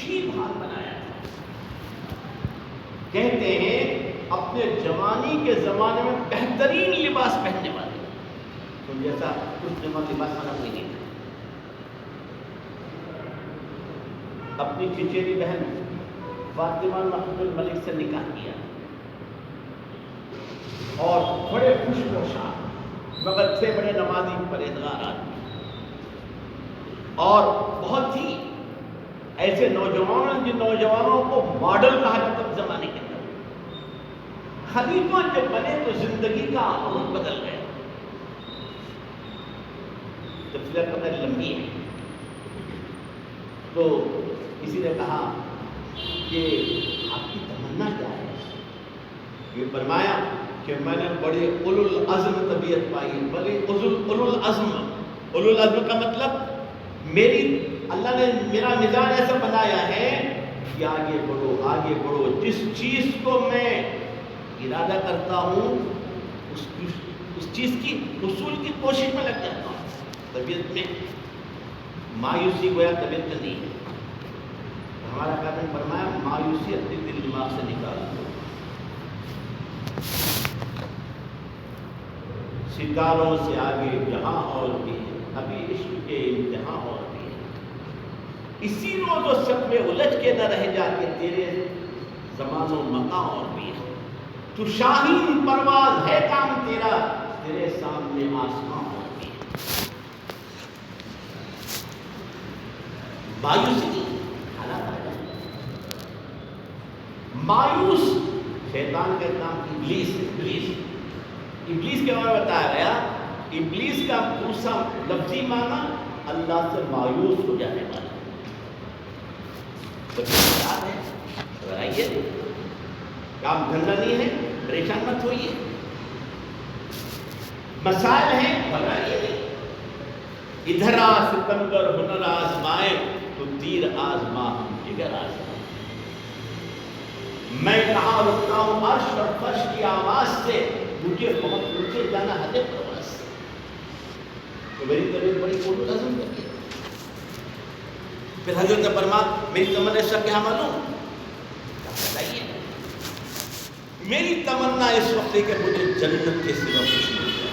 عجیب حال بنایا ہے. کہتے ہیں اپنے جوانی کے زمانے میں بہترین لباس پہننے والے، تو جیسا اس زمانے لباس والا کوئی نہیں تھا. اپنی چچیری بہن فاطمہ محمود الملک سے نکاح کیا اور بڑے خوش پوشاک، مگر تھے بڑے نمازی پرہیزگار آدمی، اور بہت ہی ایسے نوجوان جن نوجوانوں کو ماڈل کہا جاتا اس زمانے کے اندر. خلیفہ جب بنے تو زندگی کا رخ بدل گیا. تفصیل قدر لمبی ہے، تو کسی نے کہا کہ آپ کی تمنا کیا ہے؟ یہ فرمایا کہ میں نے بڑے اولو العزم طبیعت پائی، بڑے اولو العزم کا مطلب اللہ نے میرا مزاج ایسا بنایا ہے کہ آگے بڑھو آگے بڑھو، جس چیز کو میں ارادہ کرتا ہوں اس چیز کی حصول کی کوشش میں لگ جاتا ہوں. طبیعت میں مایوسی گویا طبیعت میں نہیں ہے. ہمارا کہتے فرمایا مایوسی اپنے دل دماغ سے نکال دو. ستاروں سے آگے جہاں اور بھی ہے، ابھی عشق کے امتحان اور بھی ہے. اسی روز و شب میں الجھ کے نہ رہ جا کے تیرے زمان و مکان اور بھی ہے. تو شاہین پرواز ہے کام تیرا، تیرے سامنے آسمان اور بھی ہے. مایوسی حالات آ جائیں. مایوس شیطان کا نام ابلیس کے بارے میں بتایا گیا. ابلیس کا دوسرا لفظی معنی اللہ سے مایوس ہو جانے والا. آئیے کام دھندا نہیں ہے، پریشان مت ہوئیے. مسائل ہیں، گھبرائیے نہیں. ادھر آ ستمگر ہنر آزمائے تو تیر آزما جگر آزما. میں کہاں رکتا ہوں عرش اور فرش کی آواز سے، مجھے بہت اونچے جانا ہے پرواز سے. تو میری طبیعت بڑی اولو العزم کر کے پھر حضرت نے فرمایا میری تمنا اس کا کیا معلوم؟ بتائیے. میری تمنا اس وقت ہے کہ مجھے جنت کے سوا کچھ نہیں ہے.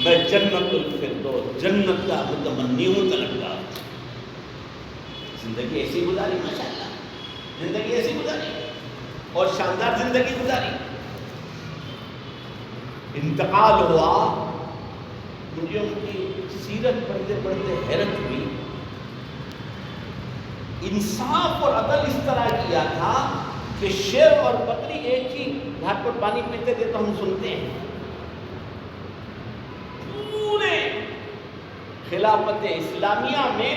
میں جنت الفردوس، جنت کا متمنی ہوں، طلبگار. زندگی ایسی گزاری ماشاءاللہ، زندگی ایسی گزاری اور شاندار زندگی گزاری. انتقال ہوا، مجھے ان کی سیرت پڑھتے پڑھتے حیرت ہوئی. انصاف اور عدل اس طرح کیا تھا کہ شیر اور بکری ایک ہی گھاٹ پر پانی پیتے تھے تو ہم سنتے ہیں. پورے خلافت اسلامیہ میں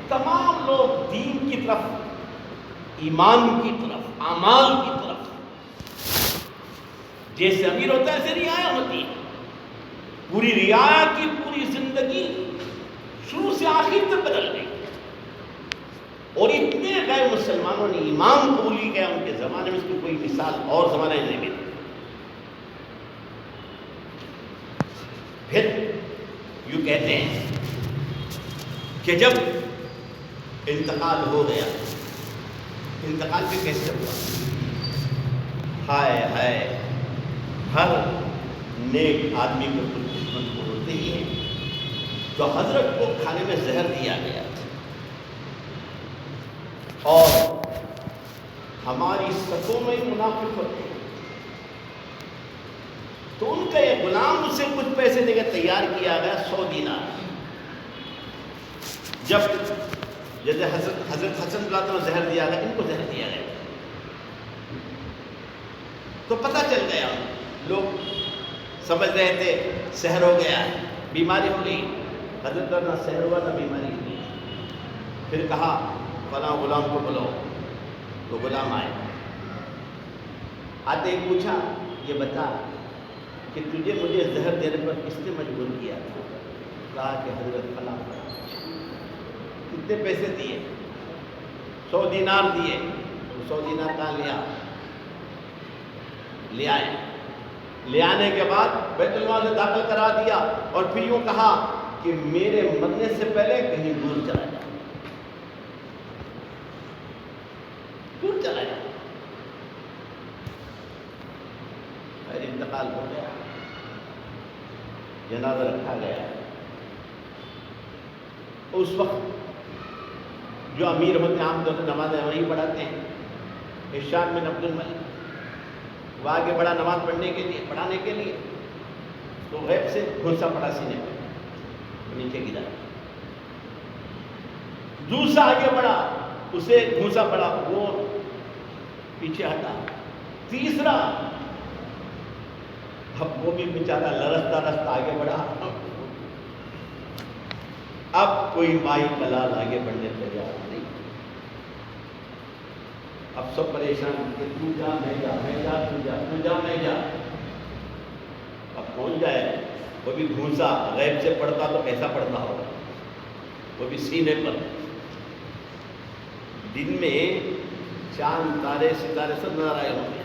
تمام لوگ دین کی طرف، ایمان کی طرف، اعمال کی طرف، جیسے امیر ہوتا ہے ایسے رعایا ہوتی ہے. پوری رعایا کی پوری زندگی شروع سے آخر تک بدل گئی. اور اتنے غیر مسلمانوں نے ایمان قبول کیا ان کے زمانے میں، اس کی کوئی مثال اور زمانے میں نہیں ملی. پھر یوں کہتے ہیں کہ جب انتقال ہو گیا، انتقال بھی کیسے ہوا؟ ہائے ہائے، ہر نیک آدمی کو کچھ قسمت کو ہوتے ہی ہے. تو حضرت کو کھانے میں زہر دیا گیا اور ہماری صفوں میں ہی منافق ہوتے ہیں. تو ان کا یہ غلام اسے کچھ پیسے دے کے تیار کیا گیا 100 دینار. جب جیسے حضرت حسن کو زہر دیا گیا، ان کو زہر دیا گیا تو پتہ چل گیا. لوگ سمجھ رہے تھے سحر ہو گیا، بیماری ہو گئی. حضرت نہ سحر ہوا نہ بیماری ہوئی. پھر کہا فلاں غلام کو بلاؤ. تو غلام آئے. آتے ہی پوچھا یہ بتا کہ تجھے مجھے زہر دینے پر کس نے مجبور کیا تھا؟ کہا کہ حضرت فلاں. کتنے پیسے دیے؟ 100 دینار دیے. 100 دینار کہاں لیا؟ لے آئے. لے آنے کے بعد بیت المال سے داخل کرا دیا اور پھر یوں کہا کہ میرے مرنے سے پہلے کہیں دور چلا جا. چلا جائے. پھر انتقال ہو گیا, جنازہ رکھا گیا. اس وقت جو امیر ہوتے ہیں عام طور سے نمازیں وہیں پڑھاتے ہیں, ہشام بن عبد الملک, وہ آگے بڑھا نماز پڑھانے کے لیے, تو غیب سے گھنسا پڑا سینے پہ, نیچے گرا. دوسرا آگے بڑھا, اسے گھنسا پڑا, وہ پیچھے ہٹا. تیسرا, اب وہ بھی بیچارہ لرزتا رستا آگے بڑھا. اب کوئی مائی کلال آگے بڑھنے تیار نہیں. اب سب پریشان کہ تو جا میں جا, میں جا تو جا, تو جا میں جا. اب کون جائے؟ وہ بھی گھونسا غیب سے پڑتا تو کیسا پڑتا ہوگا, وہ بھی سینے پر. دن میں چاند تارے ستارے سب نظر آئے ہوں گے.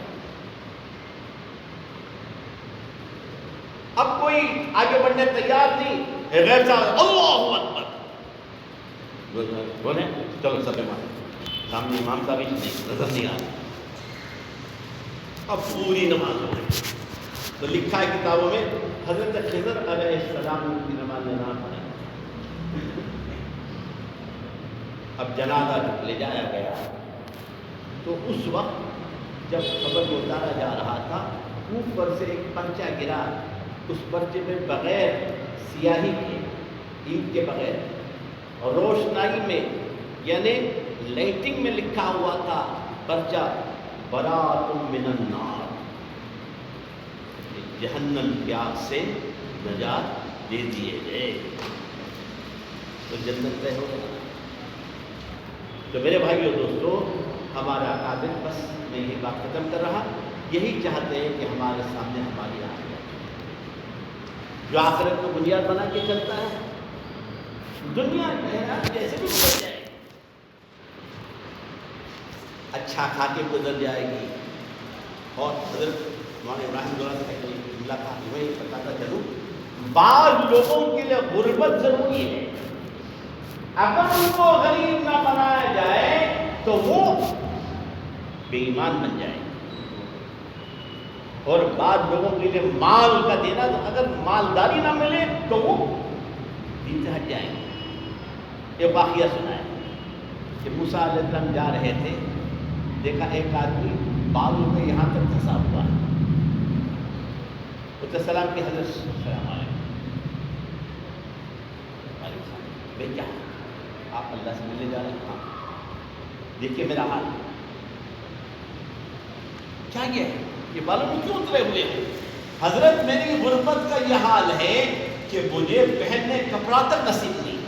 اب کوئی آگے بڑھنے تیار نہیں. غیر صاحب اللہ اکبر بولے, چلو سب مارے. سامنے امام صاحب ہی نہیں, نظر نہیں آ رہا. اب پوری نماز ہو گئی. تو لکھا ہے کتابوں میں حضرت خضر علیہ السلام کی نماز نہ پڑھی. اب جنازہ لے جایا گیا, تو اس وقت جب خبر کو اتارا جا رہا تھا, اوپر سے ایک پرچہ گرا. اس پرچے میں بغیر سیاہی کے, اینٹ کے بغیر, روشنائی میں یعنی لائٹنگ میں لکھا ہوا تھا پرچہ, برات من النار, جہنم کی آگ سے نجات دے دیے گئے. تو جنت طے ہو گیا. تو میرے بھائیو دوستو, ہمارا قابل, بس میں یہ بات ختم کر رہا, یہی چاہتے ہیں کہ ہمارے سامنے ہماری آخرت, جو آخرت کو بنیاد بنا کے چلتا ہے. دنیا جیسے بھی گزر جائے گی, اچھا کھا کے گزر جائے گی. اور حضرت مولانا ابراہیم دورہ سے ملاقات میں بتاتا چلوں, بعض لوگوں کے لیے غربت ضروری ہے. اگر ان کو غریب نہ بنایا جائے تو وہ بے ایمان بن جائے. اور بعض لوگوں کے لیے مال کا دینا, تو اگر مالداری نہ ملے تو وہ دین سے ہٹ جائیں گے. یہ واقعہ سنا ہے کہ موسیٰ علیہ السلام جا رہے تھے, دیکھا ایک آدمی بالوں میں یہاں تک پھنسا ہوا ہے. اس السلام کی حضرت السلام علیکم, بھائی کیا آپ اللہ سے ملنے جا رہے ہیں؟ ہاں, دیکھیے میرا حال کیا ہے, یہ بالوں میں کیوں اترے ہوئے ہیں؟ حضرت میری غربت کا یہ حال ہے کہ مجھے پہننے کپڑا تک نصیب نہیں,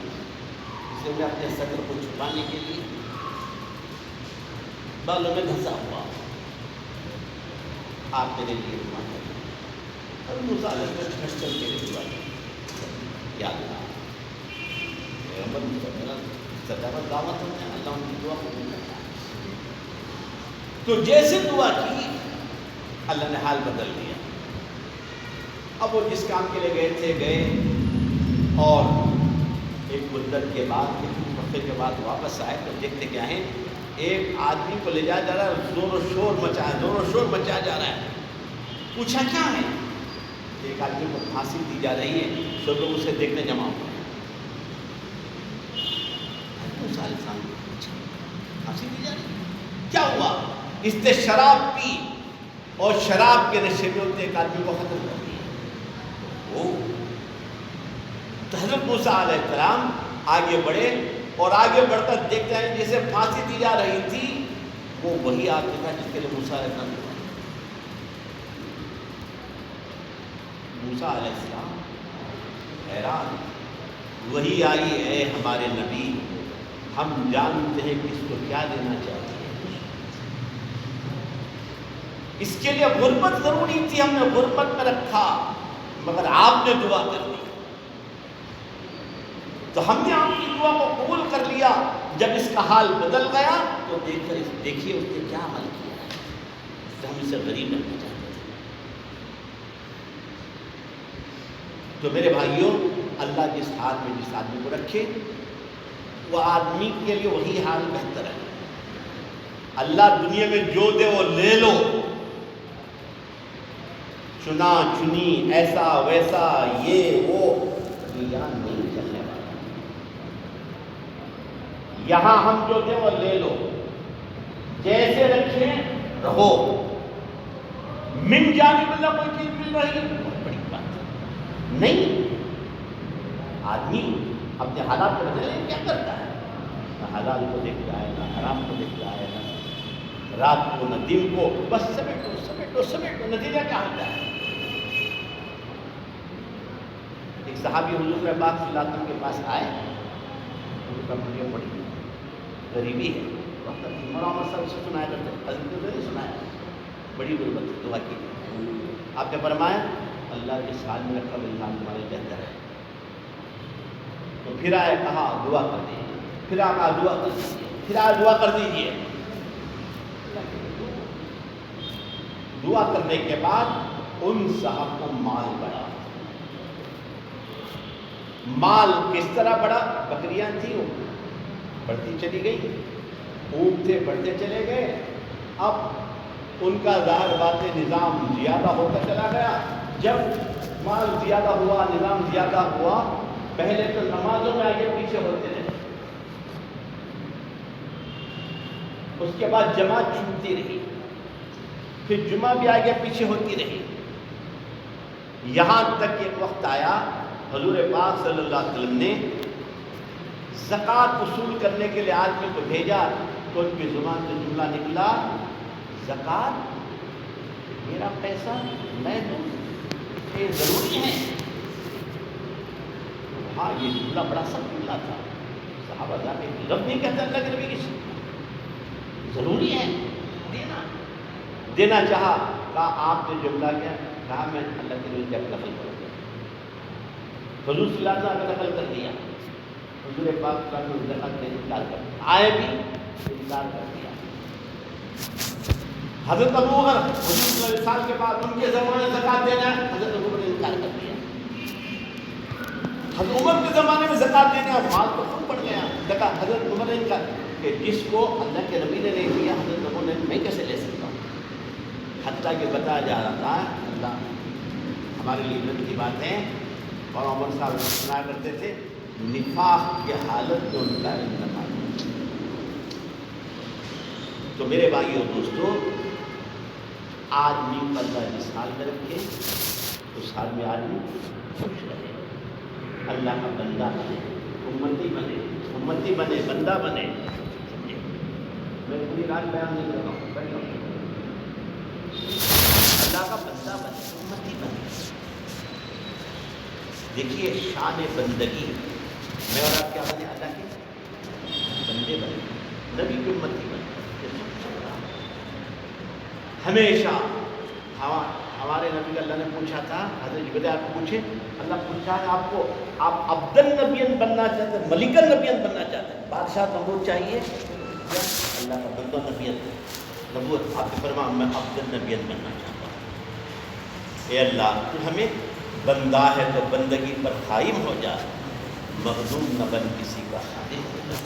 اس لیے میں اپنے صدر کو چھپانے کے لیے بالوں میں دھنسا ہوا. آپ میرے لیے دعا کریں. اور موسیٰ علیہ السلام کھٹ کر کے دعا کریں, یا اللہ میرا صداقت دعوت ہوتا ہے, اللہ ان کی دعا قبول کرتا ہے. تو جیسے دعا کی اللہ نے حال بدل دیا. اب وہ جس کام کے لیے گئے تھے گئے, اور ایک مدت کے بعد, ایک ہفتے کے بعد واپس آئے تو دیکھتے کیا ہیں, ایک آدمی کو لے جایا جا رہا ہے, زور و شور مچایا جا رہا ہے. پوچھا کیا ہے؟ ایک آدمی کو پھانسی دی جا رہی ہے, سب لوگ اسے دیکھنے جمع ہوئے. پھانسی دی جا رہی ہے, کیا ہوا؟ اس نے شراب پی اور شراب کے نشے میں اس نے ایک آدمی کو ختم کر دیا. تو حضرت موسیٰ علیہ السلام آگے بڑھے, اور آگے بڑھ کر دیکھتے ہیں جسے پھانسی دی جا رہی تھی وہ وہی آدمی تھا جس کے لیے موسیٰ علیہ السلام. موسیٰ علیہ السلام حیران, وہی آئی ہے ہمارے نبی, ہم جانتے ہیں کہ اس کو کیا دینا چاہیے. اس کے لیے غربت ضروری تھی, ہم نے غربت میں رکھا, مگر آپ نے دعا کر لی. تو ہم نے آپ کی دعا کو قبول کر لیا. جب اس کا حال بدل گیا تو دیکھیے اس نے کیا عمل کیا ہے. تو ہم اسے غریب رکھنا چاہتے تھے. تو میرے بھائیوں, اللہ جس حال میں جس آدمی کو رکھے, وہ آدمی کے لیے وہی حال بہتر ہے. اللہ دنیا میں جو دے وہ لے لو، چنا چنی ایسا ویسا یہ وہ، یہاں نہیں چلنے والا۔ یہاں ہم جو دے وہ لے لو، جیسے رکھیں رہو، من جانب اللہ کوئی چیز مل رہی ہے بہت بڑی بات نہیں۔ آدمی اپنے حالات کو بدلنے کیا کرتا ہے؟ نہ حلال کو دیکھتا ہے، نہ حرام کو دیکھتا ہے، نہ رات کو نہ دن کو، بس سمیٹو سمیٹو سمیٹو، نتیجہ کیا ہوتا ہے؟ ایک صحابی حضور پاک صلی اللہ علیہ وسلم کے پاس آئے، حضور کا مجھے بڑی غریبی ہے، وقت محمد صاحب سے سنایا کرتے، حضرت کو نہیں سنایا، بڑی غربت ہے، دعا کی۔ آپ نے فرمایا اللہ کے سال میں رکھا وہ انسان تمہارے بہتر ہے۔ تو پھر آئے، کہا دعا کر دیجیے، پھر آپ دعا کر دیجیے، پھر آپ دعا کر دیجیے۔ دعا کرنے کے بعد ان صاحب کو مال بڑھا۔ مال کس طرح بڑھا؟ بکریاں تھیں، وہ بڑھتی چلی گئی، اونٹ تھے بڑھتے چلے گئے، اب ان کا ظاہر بات نظام زیادہ ہوتا چلا گیا۔ جب مال زیادہ ہوا، نظام زیادہ ہوا، پہلے تو نمازوں میں آگے پیچھے ہوتے رہے، اس کے بعد جماعت چھوٹتی رہی، پھر جمعہ بھی آگے پیچھے ہوتی رہی، یہاں تک ایک وقت آیا حضور پاک صلی اللہ علیہ وسلم نے زکوٰۃ وصول کرنے کے لیے آدمی کو بھیجا، تو ان کی زبان سے جملہ نکلا، زکوٰۃ میرا پیسہ میں دوں، یہ ضروری ہے؟ ہاں، یہ جملہ بڑا سخت جملہ تھا، صحابہ جا کے رب نہیں کہتے اللہ کے نبی کی ضروری ہے دینا چاہا، کہا آپ نے جملہ کیا؟ کہا میں اللہ کے نبی جب نقل کروں گا، حضور صلی اللہ علیہ وسلم نے نقل کر دیا، حضور پاک کا زکوٰۃ سے انکار کر دیا، آئے بھی انکار کر دیا۔ حضرت ابو بکر حضور صلی اللہ علیہ وسلم کے بعد ان کے زمانے میں زکوٰۃ دینا ہے، حضرت ابو بکر نے انکار کر دیا۔ حضرت عمر کے زمانے میں زکوٰۃ دینا، مال تو کم پڑ گیا، زکوٰۃ حضرت عمر نے انکار کہ جس کو اللہ کے نبی نے نہیں دیا، حضرت عمر نے میں کیسے لے سکتا ہوں؟ حتیٰ کہ بتایا جا رہا تھا، اللہ ہمارے لیے عبرت کی بات ہے، اور عمر صاحب سنا کرتے تھے، نفاق کی حالت میں ان کا انتقال۔ تو میرے بھائی اور دوستو، آدمی پردہ جس حال میں رکھے اس حال میں آدمی خوش رہے، اللہ کا بندہ بنے، امتی بنے، امتی بنے، بندہ بنے۔ سمجھے؟ میں پوری رات بیان نہیں کر رہا ہوں، بیٹھا ہوں۔ اللہ کا بندہ بنے، امتی بنے۔ دیکھیے شان بندگی، میں اور آپ کیا بنے؟ اللہ کے بندے بنے، نبی کی امتی بنے۔ ہمیشہ ہمارے نبی کا اللہ نے پوچھا تھا، حضرت جبرائیل آپ کو پوچھے، اللہ پوچھا ہے آپ کو، آپ عبدن نبیًا بننا چاہتے ہیں، ملکن نبیًا بننا چاہتے ہیں، بادشاہ نبوت چاہیے یا اللہ کا بندہ نبیًا نبوت؟ آپ نے فرمایا میں عبدن نبیًا بننا چاہتا ہوں۔ اے اللہ تو ہمیں بندہ ہے تو بندگی پر قائم ہو جا، مخدوم نہ بن کسی کا خادم ہو جا۔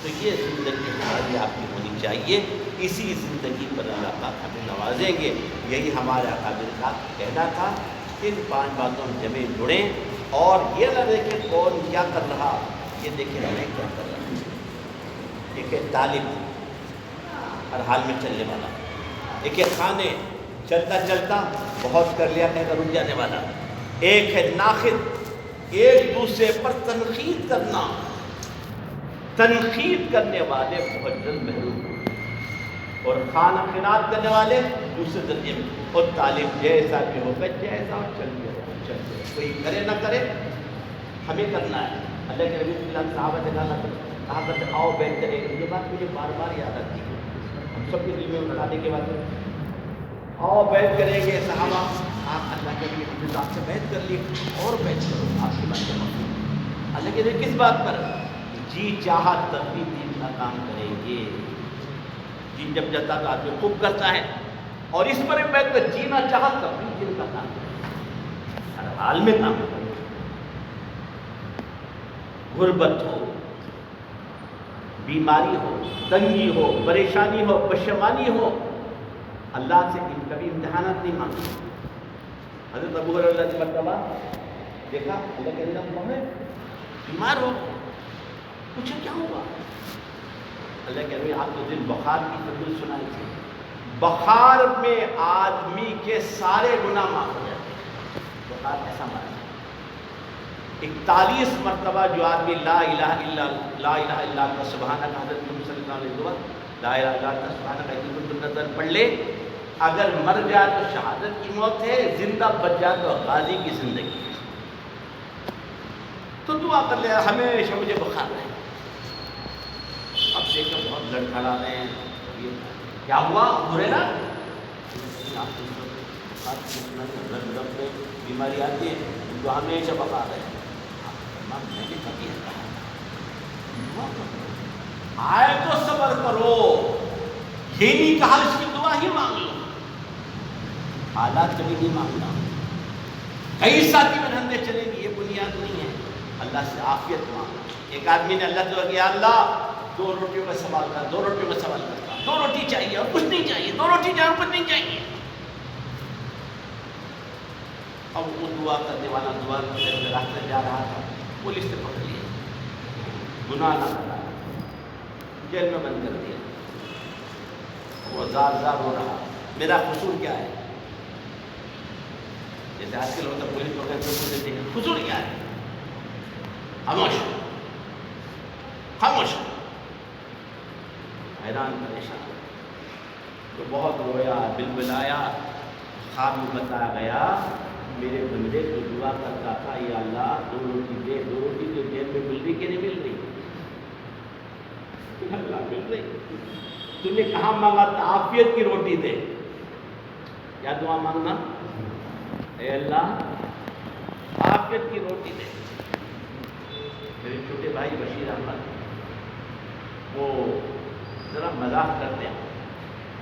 تو یہ زندگی ہماری آپ کی ہونی چاہیے، اسی زندگی پر اللہ پاک ہمیں نوازیں گے۔ یہی ہمارے اکابر کا کہنا تھا۔ ان 5 باتوں میں جمع جڑیں، اور یہ نہ دیکھیں کون کیا کر رہا، یہ دیکھیں میں کیا کر رہا ہوں۔ ایک ہے طالب، ہر حال میں چلنے والا، ایک ہے خانے، چلتا چلتا بہت کر لیا کہہ کر رک جانے والا، ایک ہے ناخد، ایک دوسرے پر تنقید کرنا، تنقید کرنے والے بہت جلد محروم ہوں، اور خانہ خنات کرنے والے دوسرے درجے میں۔ اور طالب جیسا بھی ہوگا، جیسا چل گیا، کوئی کرے نہ کرے ہمیں کرنا ہے۔ اللہ کے نبی صلی اللہ علیہ وسلم صحابہ سے کہا کرتے آؤ بیٹھ کرے، یہ بات مجھے بار بار یاد آتی ہے، ہم سب کے دل میں بتانے کے بعد آؤ بیٹھ کریں گے صحابہ، آپ اللہ کے لیے ہم نے آپ سے بیٹھ کر لی، اور بیٹھ کرو، آپ کی بات کرو۔ اللہ کے لیے کس بات پر؟ جی چاہت تب بھی دین کا کام کریں گے، جی جب جاتا تو آدمی خوب کرتا ہے، اور اس پر بیٹھ کر جینا چاہت تب بھی دین کا کام کریں، ہر حال میں کام کریں، غربت ہو، بیماری ہو، تنگی ہو، پریشانی ہو، پشیمانی ہو، اللہ سے کبھی امتحانات نہیں مانگے. حضرت ابو ہریرہ نے مرتبہ دیکھا اللہ کے نبی محمد بیمار ہو، پوچھا کیا ہوا؟ اللہ کے نبی آپ کو دن بخار کی تدبیر سنائی تھی. بخار میں آدمی کے سارے گناہ معاف ہو جاتے ہیں. بخار ایسا مرض ہے 41 مرتبہ جو آدمی لا الہ الا اللہ سبحانک حضرت محمد صلی اللہ علیہ وسلم لا الہ الا اللہ سبحانک انی کنت من الظالمین پڑھ لے، اگر مر جائے تو شہادت کی موت ہے، زندہ بچ جائے تو غازی کی زندگی ہے. تو دعا کر لے ہمیشہ مجھے بخار رہے. اب دیکھ کر بہت لڑکھڑا رہے ہیں. کیا ہوا ہریرہ؟ بیماری آتی ہے تو ہمیشہ بخار رہے. میں نے کبھی آئے تو صبر کرو، یہ نہیں کہا اس کی دعا ہی مانگ لو. حالات کبھی نہیں مانگنا. کئی ساتھی میں دھندے چلیں گے، یہ بنیاد نہیں ہے. اللہ سے عافیت مانگنا. ایک آدمی نے اللہ سے کہا اللہ 2 روٹیوں کا سوال کر، 2 روٹیوں کا سوال کرتا، 2 روٹی چاہیے اور کچھ نہیں چاہیے، 2 روٹی چاہیے اور کچھ نہیں چاہیے. اب وہ دعا کرنے والا دعا کرتے ہوئے راستے جا رہا تھا، پولیس نے پکڑ لیا، گناہ نہ کرا، جیل میں بند کر دیا. وہ زار زار ہو رہا میرا قصور کیا ہے؟ جیسے آج کل ہوتا پولیس پکڑ کے پوچھتے ہیں قصور کیا ہے؟ خاموش خاموش. حیران پریشان تو بہت رویا، بلبلایا. خواب میں بتایا گیا میرے بندے تو دعا کرتا تھا یا اللہ 2 روٹی دے، 2 روٹی تو جیل میں مل رہی کہ نہیں مل رہی؟ اللہ مل رہی. تم نے کہاں مانگا تھا عافیت کی روٹی دے. کیا دعا مانگنا؟ اے اللہ عافیت کی روٹی دے. میرے چھوٹے بھائی بشیر احمد وہ ذرا مذاق کرتے ہیں.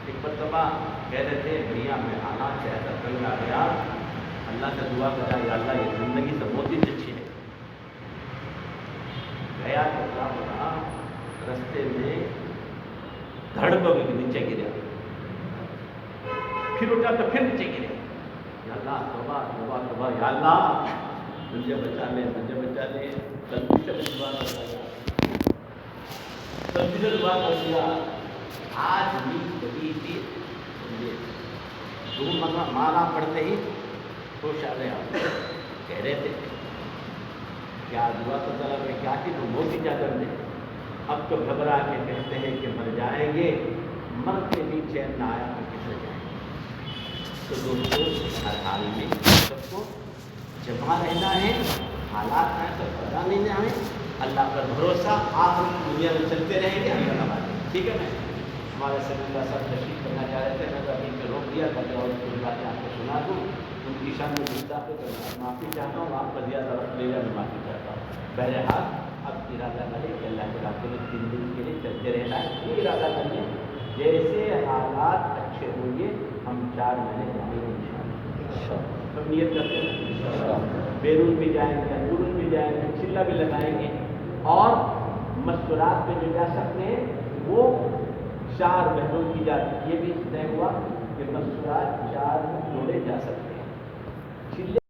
ایک مرتبہ کہہ رہے تھے بھیا میں آنا چاہتا کل آ گیا، اللہ سے دعا کرا یا اللہ یہ زندگی تو بہت ہی اچھی ہے. گیا تو کیا ہو رہا، رستے میں دھڑ کو نیچے گرا، پھر اٹھا تو پھر نیچے گرے. یا اللہ توبہ توبہ توبہ، یا اللہ مجھے بچا لے مجھے بچا لے. غلطی سے دعا کر دیا، غلطی سے دعا کر دیا. آج بھی کبھی بھی دو مانا پڑتے ہی خوش آ گئے. کہہ رہے تھے کیا دعا تو طلب ہے کیا تھی تو وہ بھی جا کر دے. اب تو گھبرا کے کہتے ہیں کہ مر جائیں گے، مر کے بھی چین نہ آیا تو کسے جائیں گے. تو دوستوں ہر حال میں سب کو جمع رہنا ہے. حالات ہیں تو پتہ نہیں ہمیں اللہ پر بھروسہ. آپ دنیا میں چلتے رہیں گے اللہ کا بات. ٹھیک ہے. میں ہمارے سبھی کا سب تشریف کرنا چاہ رہے تھے، میں تو ابھی پہ روک دیا تاکہ اور کوئی باتیں آپ کو سنا دوں. ان کی شان میں گستاخی کرنا معافی چاہتا ہوں. آپ کا زیادہ وقت لے جانا معافی چاہتا ہوں. بہرحال اب ارادہ کریں کہ اللہ کے راستے میں 3 دن کے لیے چلتے رہنا ہے. یہ ارادہ کریں جیسے حالات اچھے ہوں گے ہم 4 مہینے جائیں گے انشاءاللہ. سب نیت کرتے ہیں بیرون بھی جائیں گے، اندرون بھی جائیں گے، چلہ بھی لگائیں گے. اور مستورات پہ جو جا سکتے ہیں وہ 4 مہینوں کی جاتی. یہ بھی طے ہوا کہ مستورات 4 جوڑے جا سکتے ہیں.